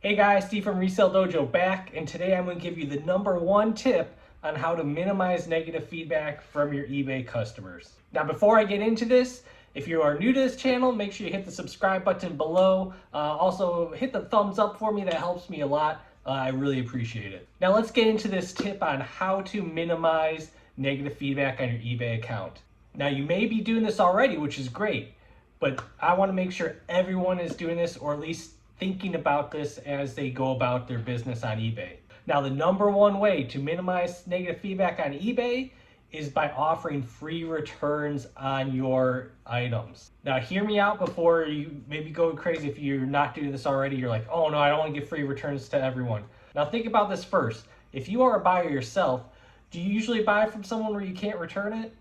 Hey guys, Steve from Resale Dojo back, and today I'm going to give you the number one tip on how to minimize negative feedback from your eBay customers. Now, before I get into this, if you are new to this channel, make sure you hit the subscribe button below. Also, hit the thumbs up for me, that helps me a lot. I really appreciate it. Now, let's get into this tip on how to minimize negative feedback on your eBay account. Now, you may be doing this already, which is great, but I want to make sure everyone is doing this, or at least thinking about this as they go about their business on eBay. Now, the number one way to minimize negative feedback on eBay is by offering free returns on your items. Now, hear me out before you maybe go crazy. If you're not doing this already, you're like, oh no, I don't want to give free returns to everyone. Now, think about this first. If you are a buyer yourself, do you usually buy from someone where you can't return it?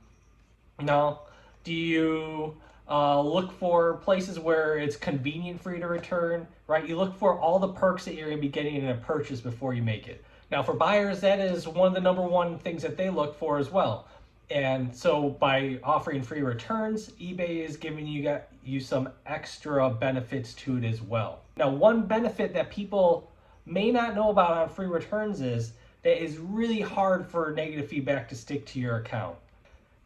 No. Do you look for places where it's convenient for you to return, right? You look for all the perks that you're going to be getting in a purchase before you make it. Now, for buyers, that is one of the number one things that they look for as well. And so by offering free returns, eBay is giving you some extra benefits to it as well. Now, one benefit that people may not know about on free returns is that it's really hard for negative feedback to stick to your account.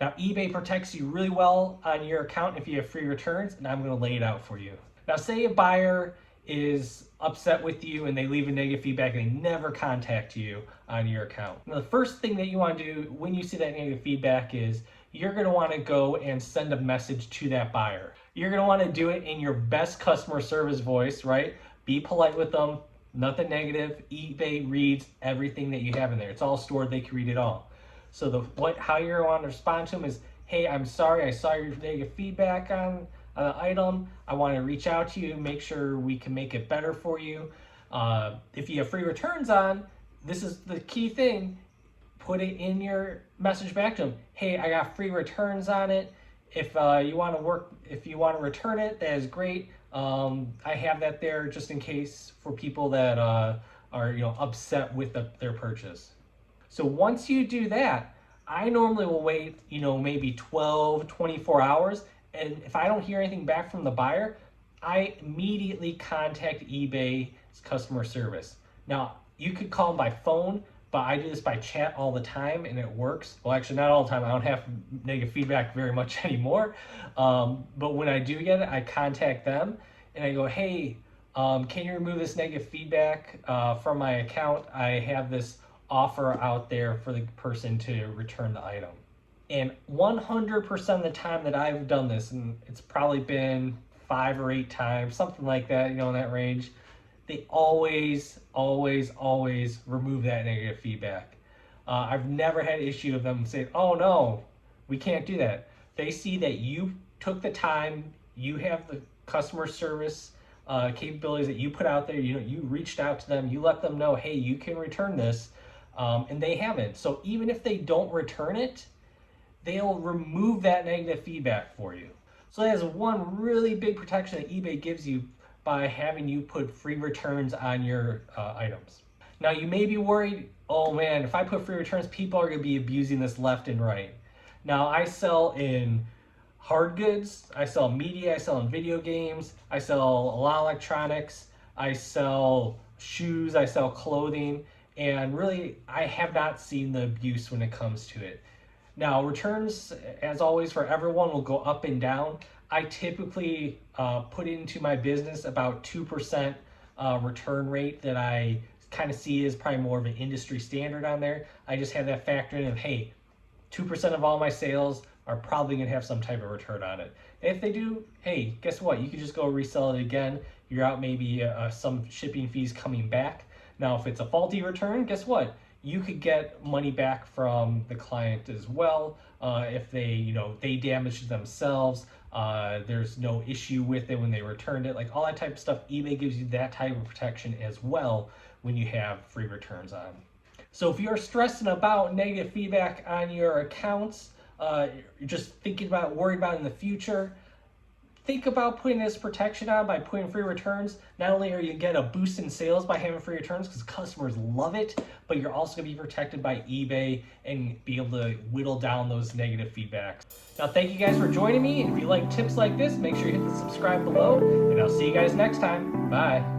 Now, eBay protects you really well on your account if you have free returns, and I'm going to lay it out for you. Now, say a buyer is upset with you and they leave a negative feedback and they never contact you on your account. Now, the first thing that you want to do when you see that negative feedback is you're going to want to go and send a message to that buyer. You're going to want to do it in your best customer service voice, right? Be polite with them, nothing negative. eBay reads everything that you have in there. It's all stored, they can read it all. So how you're going to want to respond to them is, hey, I'm sorry, I saw your negative feedback on the item. I want to reach out to you, make sure we can make it better for you. If you have free returns on, this is the key thing. Put it in your message back to them. Hey, I got free returns on it. If you want to return it, that is great. I have that there just in case for people that are upset with their purchase. So once you do that, I normally will wait, maybe 12, 24 hours. And if I don't hear anything back from the buyer, I immediately contact eBay's customer service. Now, you could call them by phone, but I do this by chat all the time and it works. Well, actually not all the time. I don't have negative feedback very much anymore. But when I do get it, I contact them and I go, hey, can you remove this negative feedback from my account? I have this offer out there for the person to return the item. And 100% of the time that I've done this, and it's probably been 5 or 8 times, something like that, in that range, they always remove that negative feedback. I've never had an issue of them saying, oh no, we can't do that. They see that you took the time, you have the customer service capabilities that you put out there, you reached out to them, you let them know, hey, you can return this. And they haven't. So even if they don't return it, they'll remove that negative feedback for you. So that is one really big protection that eBay gives you by having you put free returns on your items. Now, you may be worried, oh man, if I put free returns, people are going to be abusing this left and right. Now, I sell in hard goods, I sell media, I sell in video games, I sell a lot of electronics, I sell shoes, I sell clothing. And really, I have not seen the abuse when it comes to it. Now, returns, as always, for everyone will go up and down. I typically put into my business about 2% return rate that I kind of see as probably more of an industry standard on there. I just have that factor in of, hey, 2% of all my sales are probably going to have some type of return on it. And if they do, hey, guess what? You can just go resell it again. You're out maybe some shipping fees coming back. Now, if it's a faulty return, guess what? You could get money back from the client as well. If they damaged themselves, there's no issue with it when they returned it. Like all that type of stuff, eBay gives you that type of protection as well when you have free returns on. So if you're stressing about negative feedback on your accounts, you're just worried about it in the future, think about putting this protection on by putting free returns. Not only are you get a boost in sales by having free returns because customers love it, but you're also going to be protected by eBay and be able to whittle down those negative feedbacks. Now, thank you guys for joining me. And if you like tips like this, make sure you hit the subscribe below, and I'll see you guys next time. Bye.